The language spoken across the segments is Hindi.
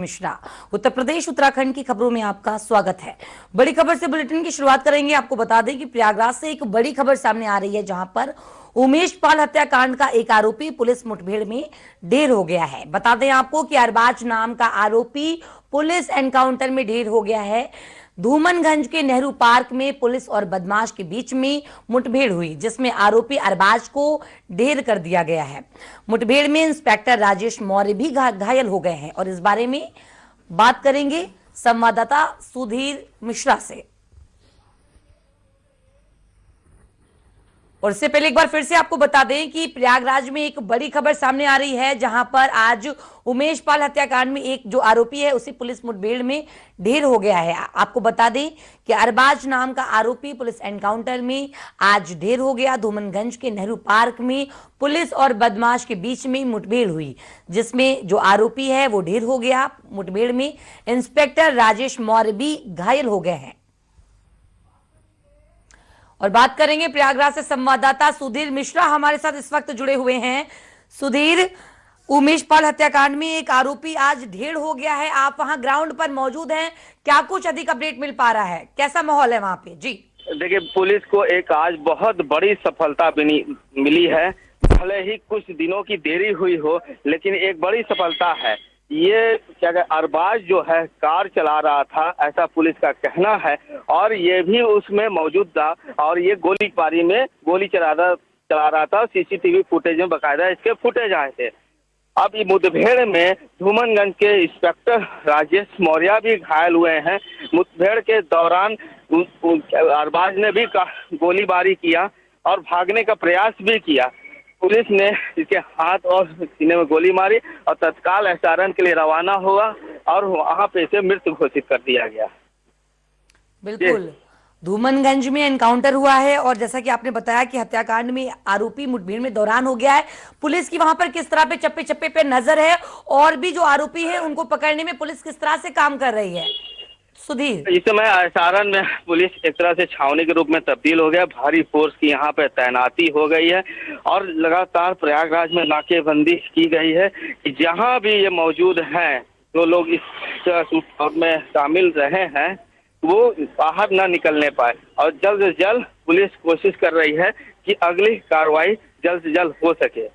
मिश्रा। उत्तर प्रदेश उत्तराखंड की खबरों में आपका स्वागत है। बड़ी खबर से बुलेटिन की शुरुआत करेंगे। आपको बता दें कि प्रयागराज से एक बड़ी खबर सामने आ रही है, जहां पर उमेश पाल हत्याकांड का एक आरोपी पुलिस मुठभेड़ में ढेर हो गया है। बता दें आपको कि अरबाज नाम का आरोपी पुलिस एनकाउंटर में ढेर हो गया है। धूमनगंज के नेहरू पार्क में पुलिस और बदमाश के बीच में मुठभेड़ हुई, जिसमें आरोपी अरबाज को ढेर कर दिया गया है। मुठभेड़ में इंस्पेक्टर राजेश मौर्य भी घायल हो गए हैं और इस बारे में बात करेंगे संवाददाता सुधीर मिश्रा से। और इससे पहले एक बार फिर से आपको बता दें कि प्रयागराज में एक बड़ी खबर सामने आ रही है, जहां पर आज उमेश पाल हत्याकांड में एक जो आरोपी है उसी पुलिस मुठभेड़ में ढेर हो गया है। आपको बता दें कि अरबाज नाम का आरोपी पुलिस एनकाउंटर में आज ढेर हो गया। धूमनगंज के नेहरू पार्क में पुलिस और बदमाश के बीच में मुठभेड़ हुई, जिसमें जो आरोपी है वो ढेर हो गया। मुठभेड़ में इंस्पेक्टर राजेश मौर्य भी घायल हो गए हैं। और बात करेंगे प्रयागराज से संवाददाता सुधीर मिश्रा हमारे साथ इस वक्त जुड़े हुए हैं। सुधीर, उमेश पाल हत्याकांड में एक आरोपी आज ढेर हो गया है, आप वहां ग्राउंड पर मौजूद हैं, क्या कुछ अधिक अपडेट मिल पा रहा है, कैसा माहौल है वहां पे? जी देखिए, पुलिस को एक आज बहुत बड़ी सफलता मिली है। भले ही कुछ दिनों की देरी हुई हो, लेकिन एक बड़ी सफलता है। ये क्या कहते, अरबाज जो है कार चला रहा था, ऐसा पुलिस का कहना है, और ये भी उसमें मौजूद था और ये गोलीबारी में गोली चला रहा था। सीसीटीवी फुटेज में बाकायदा इसके फुटेज आए थे। अब ये मुठभेड़ में धूमनगंज के इंस्पेक्टर राजेश मौर्य भी घायल हुए हैं। मुठभेड़ के दौरान अरबाज ने भी गोलीबारी किया और भागने का प्रयास भी किया। पुलिस ने इसके हाथ और सीने में गोली मारी और तत्काल एसआरएन के लिए रवाना हुआ और वहां पे इसे मृत घोषित कर दिया गया। बिल्कुल, धूमनगंज में एनकाउंटर हुआ है और जैसा कि आपने बताया कि हत्याकांड में आरोपी मुठभेड़ में दौरान हो गया है। पुलिस की वहां पर किस तरह पे चप्पे चप्पे पे नजर है और भी जो आरोपी है उनको पकड़ने में पुलिस किस तरह से काम कर रही है? सुधीर, इस समय सारण में पुलिस एक तरह से छावनी के रूप में तब्दील हो गया। भारी फोर्स की यहाँ पे तैनाती हो गई है और लगातार प्रयागराज में नाकेबंदी की गई है कि जहाँ भी ये मौजूद हैं, जो लोग इस में शामिल रहे हैं, वो बाहर ना निकलने पाए। और जल्द से जल्द पुलिस कोशिश कर रही है कि अगली कार्रवाई जल्द से जल्द हो सके।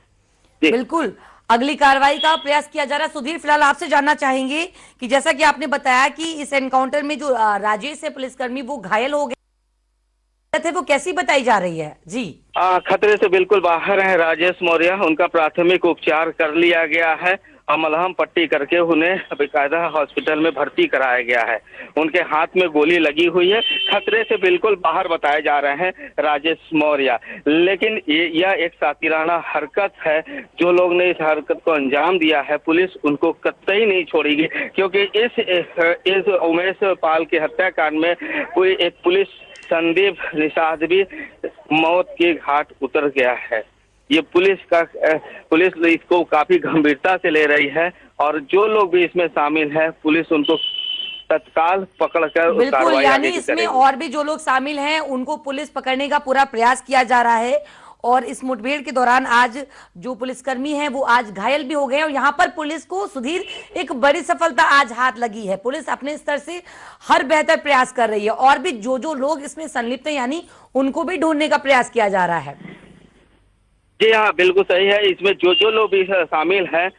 बिल्कुल, अगली कार्रवाई का प्रयास किया जा रहा है। सुधीर, फिलहाल आपसे जानना चाहेंगे कि जैसा कि आपने बताया कि इस एनकाउंटर में जो राजेश है पुलिसकर्मी वो घायल हो गए थे, वो कैसी बताई जा रही है? जी खतरे से बिल्कुल बाहर है राजेश मौर्य। उनका प्राथमिक उपचार कर लिया गया है और मलहम पट्टी करके उन्हें बेकायदा हॉस्पिटल में भर्ती कराया गया है। उनके हाथ में गोली लगी हुई है। खतरे से बिल्कुल बाहर बताए जा रहे हैं राजेश मौर्य। लेकिन यह एक सातिराना हरकत है। जो लोग ने इस हरकत को अंजाम दिया है, पुलिस उनको कतई नहीं छोड़ेगी, क्योंकि इस उमेश पाल के हत्याकांड में कोई एक पुलिस संदीप निषाद भी मौत के घाट उतर गया है। ये पुलिस इसको काफी गंभीरता से ले रही है और जो लोग भी इसमें शामिल है, पुलिस उनको तत्काल पकड़कर बिल्कुल, यानी इसमें और भी जो लोग शामिल हैं उनको पुलिस पकड़ने का पूरा प्रयास किया जा रहा है। और इस मुठभेड़ के दौरान आज जो पुलिसकर्मी हैं वो आज घायल भी हो गए और यहाँ पर पुलिस को, सुधीर, एक बड़ी सफलता आज हाथ लगी है। पुलिस अपने स्तर से हर बेहतर प्रयास कर रही है और भी जो लोग इसमें संलिप्त हैं यानी उनको भी ढूंढने का प्रयास किया जा रहा है। जी हाँ, बिल्कुल सही है। इसमें जो लोग भी शामिल हैं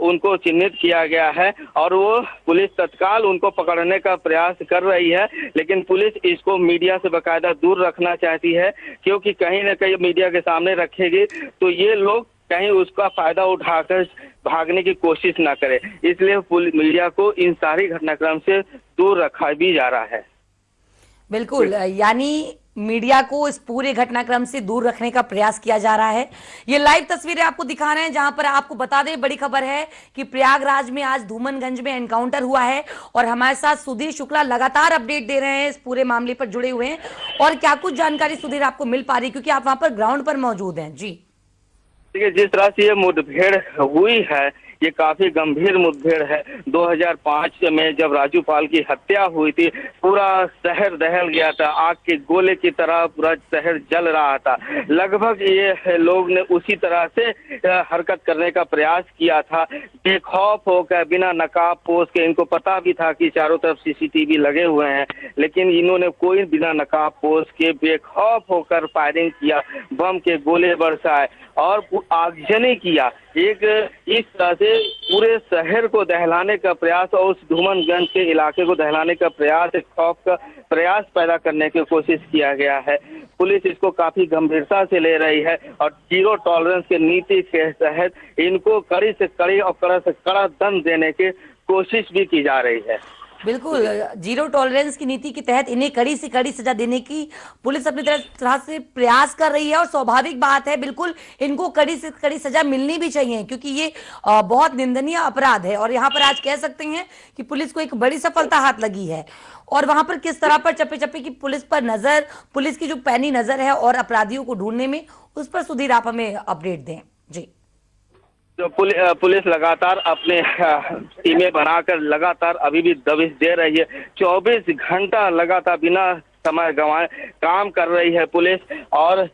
उनको चिन्हित किया गया है और वो पुलिस तत्काल उनको पकड़ने का प्रयास कर रही है। लेकिन पुलिस इसको मीडिया से बाकायदा दूर रखना चाहती है, क्योंकि कहीं ना कहीं मीडिया के सामने रखेगी तो ये लोग कहीं उसका फायदा उठाकर भागने की कोशिश ना करे। इसलिए मीडिया को इन सारी घटनाक्रम से दूर रखा भी जा रहा है। बिल्कुल, यानी मीडिया को इस पूरे घटनाक्रम से दूर रखने का प्रयास किया जा रहा है। ये लाइव तस्वीरें आपको दिखा रहे हैं, जहां पर आपको बता दें, बड़ी खबर है कि प्रयागराज में आज धूमनगंज में एनकाउंटर हुआ है और हमारे साथ सुधीर शुक्ला लगातार अपडेट दे रहे हैं, इस पूरे मामले पर जुड़े हुए हैं। और क्या कुछ जानकारी सुधीर आपको मिल पा रही, क्योंकि आप वहां पर ग्राउंड पर मौजूद हैं? जी देखिए, जिस तरह से ये मुठभेड़ हुई है, ये काफी गंभीर मुठभेड़ है। 2005 में जब राजू पाल की हत्या हुई थी, पूरा शहर दहल गया था, आग के गोले की तरह पूरा शहर जल रहा था। लगभग ये लोग ने उसी तरह से हरकत करने का प्रयास किया था, बेखौफ होकर, बिना नकाब पोष के। इनको पता भी था कि चारों तरफ सीसीटीवी लगे हुए हैं, लेकिन इन्होंने कोई बिना नकाब पोष के बेखौफ होकर फायरिंग किया, बम के गोले बरसाए और आगजनी किया। एक इस तरह से पूरे शहर को दहलाने का प्रयास और उस धूमनगंज के इलाके को दहलाने का प्रयास, एक खौफ का प्रयास पैदा करने की कोशिश किया गया है। पुलिस इसको काफी गंभीरता से ले रही है और जीरो टॉलरेंस की नीति के तहत इनको कड़ी से कड़ी और कड़ा से कड़ा दंड देने की कोशिश भी की जा रही है। बिल्कुल, जीरो टॉलरेंस की नीति के तहत इन्हें कड़ी से कड़ी सजा देने की पुलिस अपनी तरह से प्रयास कर रही है और स्वाभाविक बात है, बिल्कुल इनको कड़ी से कड़ी सजा मिलनी भी चाहिए, क्योंकि ये बहुत निंदनीय अपराध है। और यहाँ पर आज कह सकते हैं कि पुलिस को एक बड़ी सफलता हाथ लगी है। और वहां पर किस तरह पर चप्पे चप्पे की पुलिस पर नजर, पुलिस की जो पैनी नजर है और अपराधियों को ढूंढने में, उस पर सुधीर आप हमें अपडेट दें जी। जो पुलिस लगातार अपने टीमें बनाकर लगातार अभी भी दबिश दे रही है। 24 घंटा लगातार बिना समय गंवाए काम कर रही है पुलिस। और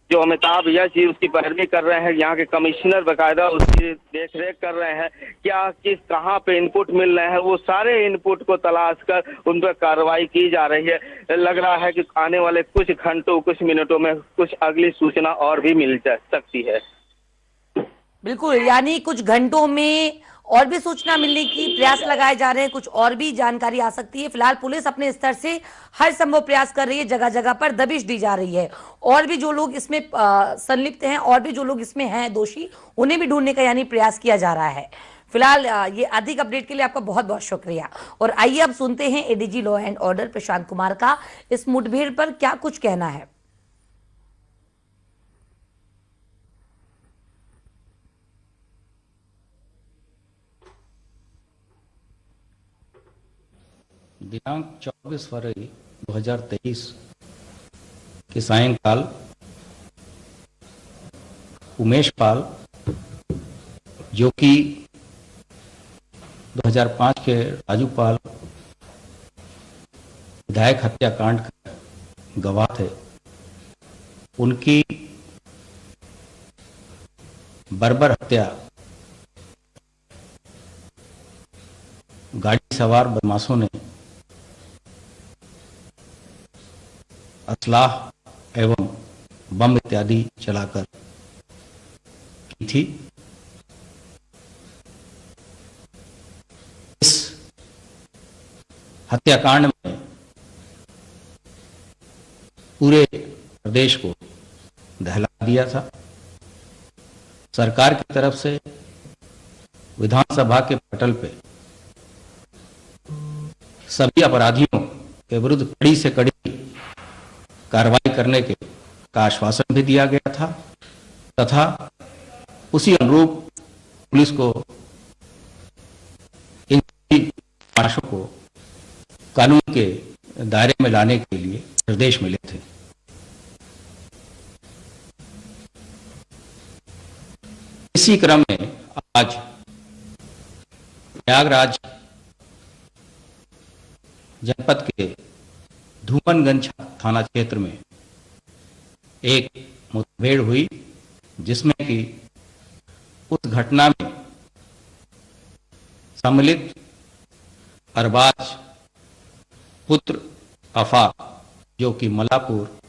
जो अमिताभ यश जी उसकी पैरवी कर रहे हैं, यहाँ के कमिश्नर बकायदा उसकी देखरेख कर रहे हैं। क्या किस कहाँ पे इनपुट मिल रहे हैं, वो सारे इनपुट को तलाश कर उन पर कार्रवाई की जा रही है। लग रहा है कि आने वाले कुछ घंटों, कुछ मिनटों में कुछ अगली सूचना और भी मिल सकती है। बिल्कुल, यानी कुछ घंटों में और भी सूचना मिलने की प्रयास लगाए जा रहे हैं, कुछ और भी जानकारी आ सकती है। फिलहाल पुलिस अपने स्तर से हर संभव प्रयास कर रही है, जगह जगह पर दबिश दी जा रही है। और भी जो लोग इसमें संलिप्त हैं और भी जो लोग इसमें हैं दोषी, उन्हें भी ढूंढने का यानी प्रयास किया जा रहा है। फिलहाल ये अधिक अपडेट के लिए आपका बहुत बहुत शुक्रिया। और आइए अब सुनते हैं ADG law and order Prashant Kumar का इस मुठभेड़ पर क्या कुछ कहना है। दिनांक 24 फरवरी 2023 के सायंकाल उमेश पाल, जो कि 2005 के राजू पाल विधायक हत्याकांड का गवाह थे, उनकी बर्बर हत्या गाड़ी सवार बदमाशों ने असलाह एवं बम इत्यादि चलाकर की थी। इस हत्याकांड में पूरे प्रदेश को दहला दिया था। सरकार की तरफ से विधानसभा के पटल पे सभी अपराधियों के विरुद्ध कड़ी से कड़ी कार्रवाई करने का आश्वासन भी दिया गया था तथा उसी अनुरूप पुलिस को इन लाशों को कानून के दायरे में लाने के लिए निर्देश मिले थे। इसी क्रम में आज प्रयागराज जनपद के धूमनगंज थाना क्षेत्र में एक मुठभेड़ हुई, जिसमें कि उस घटना में सम्मिलित अरबाज पुत्र आफाक, जो कि मलापुर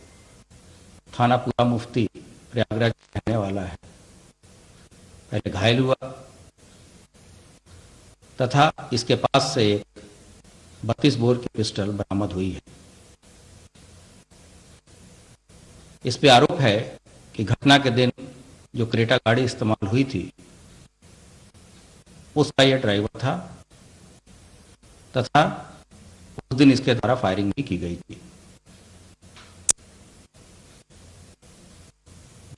थाना पूरा मुफ्ती प्रयागराज रहने वाला है, पहले घायल हुआ तथा इसके पास से एक 32 बोर की पिस्टल बरामद हुई है। इस पे आरोप है कि घटना के दिन जो क्रेटा गाड़ी इस्तेमाल हुई थी उसका यह ड्राइवर था तथा उस दिन इसके द्वारा फायरिंग भी की गई थी।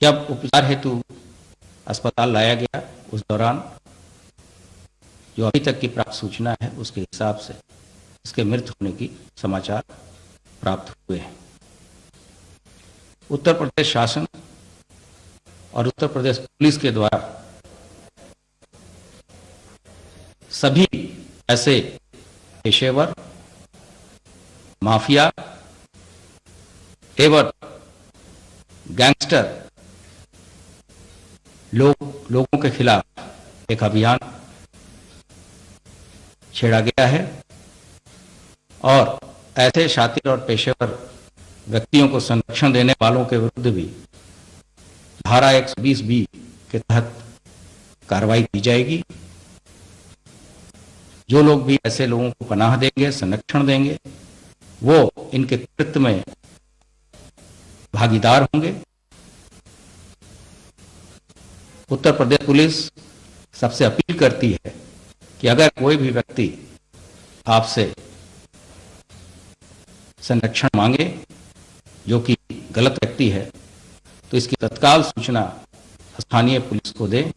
जब उपचार हेतु अस्पताल लाया गया, उस दौरान जो अभी तक की प्राप्त सूचना है उसके हिसाब से इसके मृत होने की समाचार प्राप्त हुए हैं। उत्तर प्रदेश शासन और उत्तर प्रदेश पुलिस के द्वारा सभी ऐसे पेशेवर, माफिया एवं गैंगस्टर लोगों के खिलाफ एक अभियान छेड़ा गया है और ऐसे शातिर और पेशेवर व्यक्तियों को संरक्षण देने वालों के विरुद्ध भी धारा 120B के तहत कार्रवाई की जाएगी। जो लोग भी ऐसे लोगों को पनाह देंगे, संरक्षण देंगे, वो इनके कृत्य में भागीदार होंगे। उत्तर प्रदेश पुलिस सबसे अपील करती है कि अगर कोई भी व्यक्ति आपसे संरक्षण मांगे जो कि गलत व्यक्ति है, तो इसकी तत्काल सूचना स्थानीय पुलिस को दें।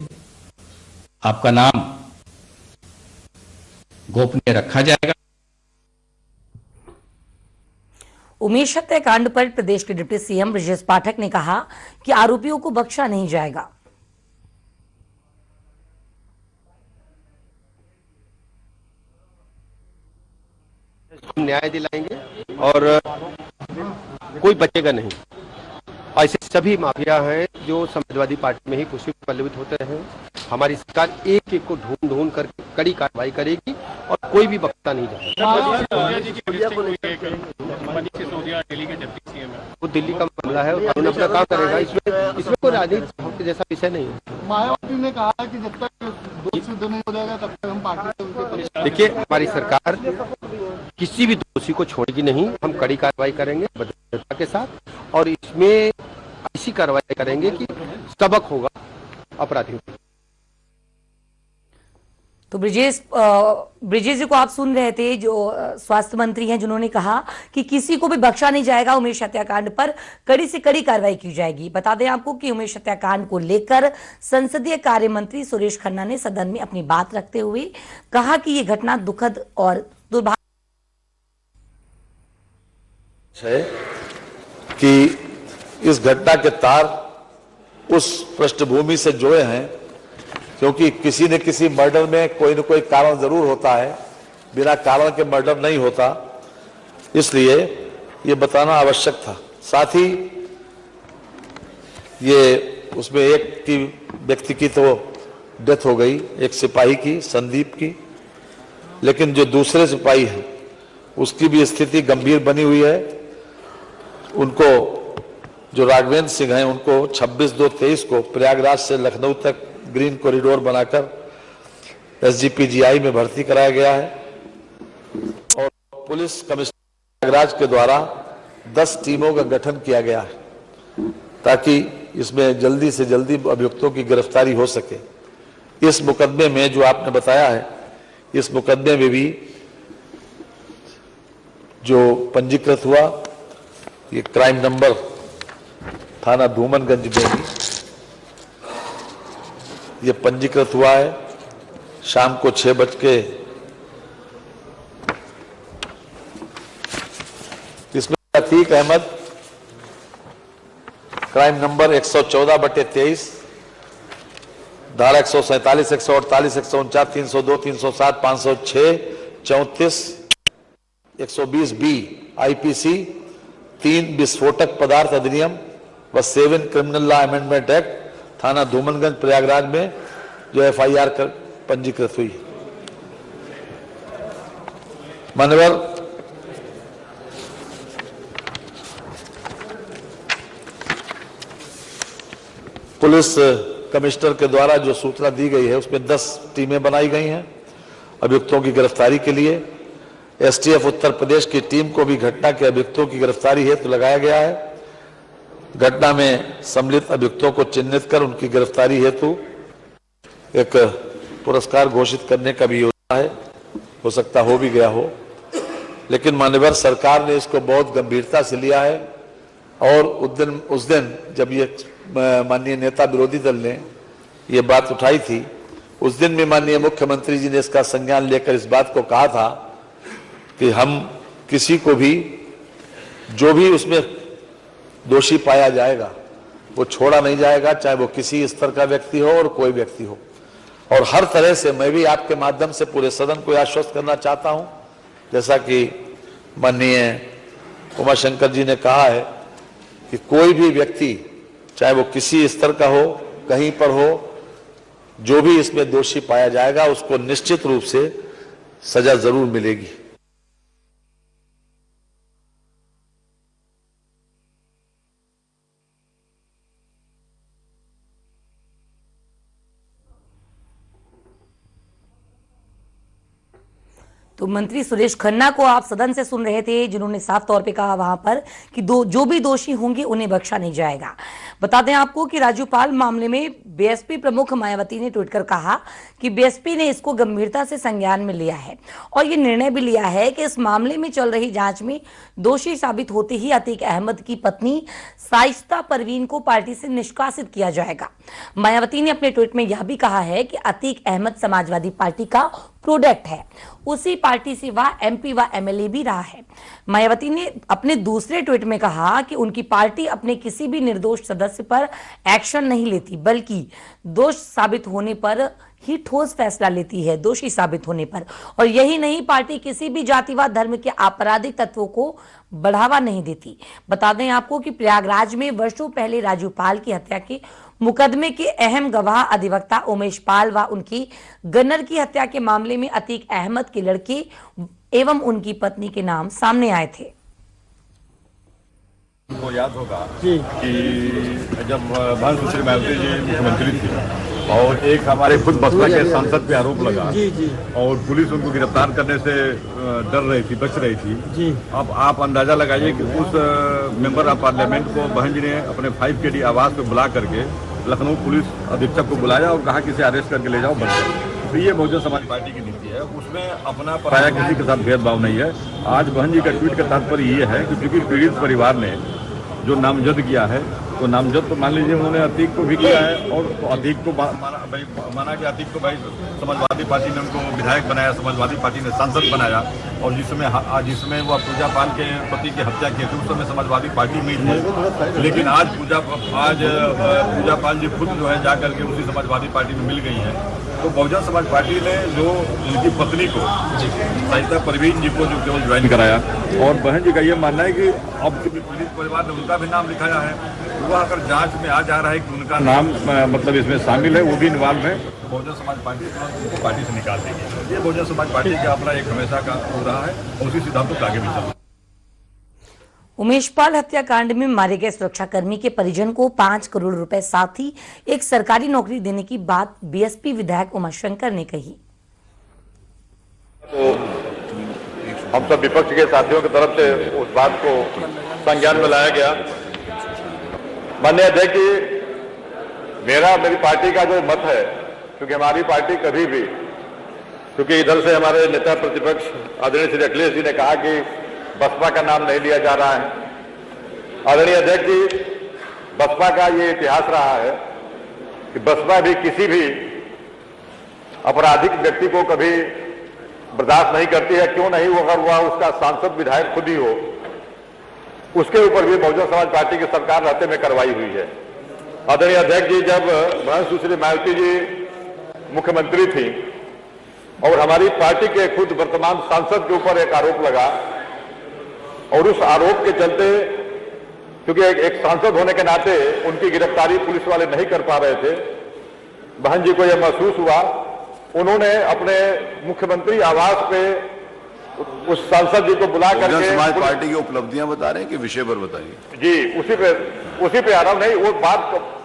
आपका नाम गोपनीय रखा जाएगा। उमेश हत्याकांड पर प्रदेश के डिप्टी सीएम ब्रजेश पाठक ने कहा कि आरोपियों को बख्शा नहीं जाएगा। न्याय दिलाएंगे और कोई बचेगा नहीं। ऐसे सभी माफिया हैं जो समाजवादी पार्टी में ही कुछ पल्लवित होते हैं। हमारी सरकार एक एक को ढूंढ कर कड़ी कार्रवाई करेगी और कोई भी बख्शा नहीं जाएगा। वो दिल्ली का मामला है, कानून अपना काम करेगा। इसमें कोई राजनीति जैसा विषय नहीं है। मायावती ने कहा है कि जब तक दोषी सिद्ध नहीं हो जाएगा तब तक हम पार्टी से। देखिए, हमारी सरकार किसी भी दोषी को छोड़ेगी नहीं। हम कड़ी कार्रवाई करेंगे भद्रता के साथ और इसमें ऐसी कार्रवाई करेंगे कि सबक होगा अपराधियों को। तो ब्रिजेश जी को आप सुन रहे थे, जो स्वास्थ्य मंत्री हैं, जिन्होंने कहा कि किसी को भी बख्शा नहीं जाएगा। उमेश हत्याकांड पर कड़ी से कड़ी कार्रवाई की जाएगी। बता दें आपको कि उमेश हत्याकांड को लेकर संसदीय कार्य मंत्री सुरेश खन्ना ने सदन में अपनी बात रखते हुए कहा कि यह घटना दुखद और दुर्भाग्य है कि इस घटना के तार उस पृष्ठभूमि से जुड़े हैं, क्योंकि किसी न किसी मर्डर में कोई न कोई कारण जरूर होता है। बिना कारण के मर्डर नहीं होता, इसलिए ये बताना आवश्यक था। साथ ही ये उसमें एक व्यक्ति की तो डेथ हो गई, एक सिपाही की, संदीप की, लेकिन जो दूसरे सिपाही है उसकी भी स्थिति गंभीर बनी हुई है। उनको, जो राघवेंद्र सिंह हैं, उनको 26/2/23 को प्रयागराज से लखनऊ तक ग्रीन कॉरिडोर बनाकर SGPGI में भर्ती कराया गया है और पुलिस कमिश्नर प्रयागराज के द्वारा 10 टीमों का गठन किया गया है ताकि इसमें जल्दी से जल्दी अभियुक्तों की गिरफ्तारी हो सके। इस मुकदमे में जो आपने बताया है, इस मुकदमे में भी जो पंजीकृत हुआ, ये क्राइम नंबर थाना धूमनगंज में भी ये पंजीकृत हुआ है। शाम को 6 बज के इसमें अतीक अहमद क्राइम नंबर 114/23 धारा 147, 148, 149, 302, 307, 506, 34, 120B IPC 3 विस्फोटक पदार्थ अधिनियम व 7 क्रिमिनल लॉ अमेंडमेंट एक्ट थाना धूमनगंज प्रयागराज में जो FIR पंजीकृत हुई। मान्यवर पुलिस कमिश्नर के द्वारा जो सूचना दी गई है उसमें 10 टीमें बनाई गई हैं अभियुक्तों की गिरफ्तारी के लिए। STF उत्तर प्रदेश की टीम को भी घटना के अभियुक्तों की गिरफ्तारी हेतु लगाया गया है। घटना में सम्मिलित अभियुक्तों को चिन्हित कर उनकी गिरफ्तारी हेतु एक पुरस्कार घोषित करने का भी योजना है। हो सकता हो भी गया हो, लेकिन मान्यवर सरकार ने इसको बहुत गंभीरता से लिया है और उस दिन जब ये माननीय नेता विरोधी दल ने ये बात उठाई थी, उस दिन भी माननीय मुख्यमंत्री जी ने इसका संज्ञान लेकर इस बात को कहा था कि हम किसी को भी, जो भी उसमें दोषी पाया जाएगा वो छोड़ा नहीं जाएगा, चाहे वो किसी स्तर का व्यक्ति हो और कोई व्यक्ति हो। और हर तरह से मैं भी आपके माध्यम से पूरे सदन को आश्वस्त करना चाहता हूं, जैसा कि माननीय उमाशंकर जी ने कहा है कि कोई भी व्यक्ति, चाहे वो किसी स्तर का हो, कहीं पर हो, जो भी इसमें दोषी पाया जाएगा उसको निश्चित रूप से सजा जरूर मिलेगी। तो मंत्री सुरेश खन्ना को आप सदन से सुन रहे थे, जिन्होंने साफ तौर पे कहा वहां पर कि जो भी दोषी होंगे उन्हें बख्शा नहीं जाएगा। बता दें आपको कि राज्यपाल मामले में बीएसपी प्रमुख मायावती ने ट्वीट कर कहा कि बीएसपी ने इसको गंभीरता से संज्ञान में लिया है और ये निर्णय भी लिया है कि इस मामले में चल रही जांच में दोषी साबित होते ही अतीक अहमद की पत्नी साइस्ता परवीन को पार्टी से निष्कासित किया जाएगा। मायावती ने अपने ट्वीट में यह भी कहा है कि अतीक अहमद समाजवादी पार्टी का प्रोडक्ट है, उसी पार्टी से वह एमपी व एमएलए भी रहा है। मायावती ने अपने दूसरे ट्वीट में कहा कि उनकी पार्टी अपने किसी भी निर्दोष सदस्य पर एक्शन नहीं लेती, बल्कि दोष साबित होने पर ही ठोस फैसला लेती है, दोषी साबित होने पर। और यही नहीं, पार्टी किसी भी जातिवाद धर्म के आपराधिक तत्वों को बढ़ावा नहीं देती। बता दें आपको कि प्रयागराज में वर्षों पहले राजू पाल की हत्या के मुकदमे के अहम गवाह अधिवक्ता उमेश पाल व उनकी गन्नर की हत्या के मामले में अतीक अहमद के लड़के एवं उनकी पत्नी के नाम सामने आए थे। को याद होगा कि जब भानु सुश्री मायावती जी मुख्यमंत्री थी और एक हमारे खुद बसपा के सांसद पे आरोप लगा और पुलिस उनको गिरफ्तार करने से डर रही थी, बच रही थी। अब आप अंदाजा लगाइए कि उस मेंबर ऑफ पार्लियामेंट को बहन जी ने अपने 5 KD आवास पे बुला करके लखनऊ पुलिस अधीक्षक को बुलाया और कहा कि इसे अरेस्ट करके ले जाओ, बंद। तो ये बहुजन समाज पार्टी की नीति है, उसमें अपना पराया किसी के साथ भेदभाव नहीं है। आज बहन जी का ट्वीट का तात्पर्य ये है कि क्योंकि पीड़ित परिवार ने जो नामजद किया है, तो नामजद तो मान लीजिए उन्होंने अतीक को भी किया है और तो अतीक को माना कि अतीक को भाई समाजवादी पार्टी ने उनको विधायक बनाया, समाजवादी पार्टी ने सांसद बनाया और जिसमें वह पूजा पाल के पति की हत्या की थी उस समय समाजवादी पार्टी में थी। लेकिन आज पूजा पाल जी खुद जो है जा करके उसी समाजवादी पार्टी में मिल गई है। तो बहुजन समाज पार्टी ने जो उनकी पत्नी को साइस्ता परवीन जी को जो केवल ज्वाइन कराया और बहन जी का ये मानना है कि अब पीड़ित परिवार ने उनका भी नाम लिखाया है, वह अगर जांच में आ जा रहा है कि उनका नाम मतलब इसमें शामिल है, वो भी इन्वॉल्व है, बहुजन समाज पार्टी उनको पार्टी से निकाल देगी। ये बहुजन समाज पार्टी का अपना एक हमेशा का हो रहा है और उसी सिद्धांतों का आगे भी चल रहा है। उमेश पाल हत्याकांड में मारे गए सुरक्षाकर्मी के परिजन को 5 करोड़ रुपए साथ ही एक सरकारी नौकरी देने की बात बीएसपी विधायक उमाशंकर ने कही। तो हम सब विपक्ष के साथियों की तरफ से उस बात को संज्ञान में लाया गया। माननीय अध्यक्ष जी, मेरी पार्टी का जो मत है, क्योंकि हमारी पार्टी कभी भी, क्योंकि इधर से हमारे नेता प्रतिपक्ष आदरणीय श्री अखिलेश जी ने कहा कि बसपा का नाम नहीं लिया जा रहा है। आदरणीय अध्यक्ष जी, बसपा का ये इतिहास रहा है कि बसपा भी किसी भी आपराधिक व्यक्ति को कभी बर्दाश्त नहीं करती है, क्यों नहीं, वो अगर वह उसका सांसद विधायक खुद ही हो, उसके ऊपर भी बहुजन समाज पार्टी की सरकार रहते में कार्रवाई हुई है। आदरणीय अध्यक्ष जी, जब भानु सुश्री मायावती जी मुख्यमंत्री थी और हमारी पार्टी के खुद वर्तमान सांसद के ऊपर एक आरोप लगा और उस आरोप के चलते, क्योंकि एक सांसद होने के नाते उनकी गिरफ्तारी पुलिस वाले नहीं कर पा रहे थे, बहन जी को यह महसूस हुआ, उन्होंने अपने मुख्यमंत्री आवास पे उस सांसद जी को बुला करके समाज पार्टी की उपलब्धियां बता रहे हैं कि विषय पर बताइए। जी, उसी पे आ रहा हूं। नहीं, वो बात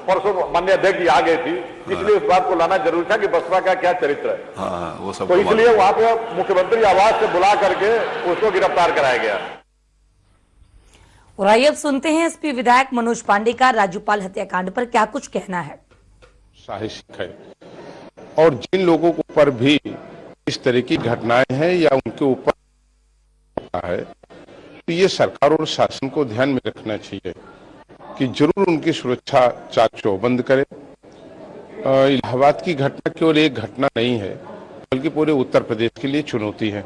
परसों माननीय अध्यक्ष जी आ गई थी, इसलिए उस बात को लाना जरूरी था कि बसपा का क्या चरित्र है। हाँ, वो सब तो इसलिए वहां पे मुख्यमंत्री आवास से बुला करके उसको गिरफ्तार कराया गया। और आइए अब सुनते हैं एसपी विधायक मनोज पांडे का राज्यपाल हत्याकांड पर क्या कुछ कहना है। साहसिक है और जिन लोगों के ऊपर भी इस तरह की घटनाएं हैं या उनके ऊपर है, तो ये सरकार और शासन को ध्यान में रखना चाहिए कि जरूर उनकी सुरक्षा चाक चौबंद करे। इलाहाबाद की घटना केवल एक घटना नहीं है, बल्कि पूरे उत्तर प्रदेश के लिए चुनौती है।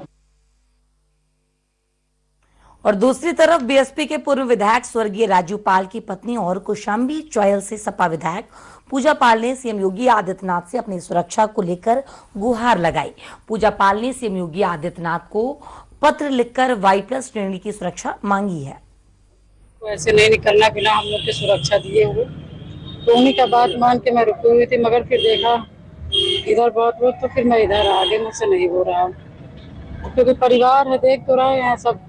और दूसरी तरफ बीएसपी के पूर्व विधायक स्वर्गीय राजू पाल की पत्नी और कौशाम्बी चौयल से सपा विधायक पूजा पाल ने सीएम योगी आदित्यनाथ से अपनी सुरक्षा को लेकर गुहार लगाई। पूजा पाल ने सीएम योगी आदित्यनाथ को पत्र लिखकर वाई+ श्रेणी की सुरक्षा मांगी है। तो ऐसे नहीं निकलना बिना हम लोग की सुरक्षा दिए हुए, तो उन्हीं का बात मान के मैं रुकी हुई थी, मगर फिर देखा इधर बहुत तो फिर मैं इधर आ गई। मुझसे नहीं हो रहा, क्योंकि परिवार है, देख तो रहे हैं, सब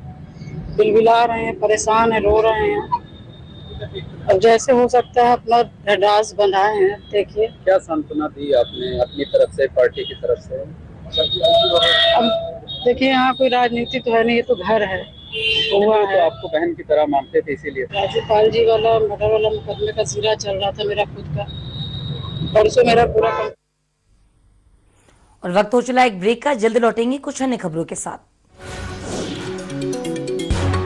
बिलबिला रहे हैं, परेशान है, रो रहे हैं। अब जैसे हो सकता है अपना ढास बंधाए हैं। देखिए क्या सांत्वना दी आपने अपनी तरफ से, पार्टी की तरफ से? अब देखिए यहाँ कोई राजनीति तो है नहीं, ये तो घर है। हुआ तो है, आपको बहन की तरह मानते थे, इसीलिए राज्यपाल जी वाला मर्डर वाला मुकदमे का सिरा चल रहा था मेरा खुद का, परसों मेरा पूरा। और वक्त हो चला एक ब्रेक का, जल्द लौटेंगे कुछ अन्य खबरों के साथ।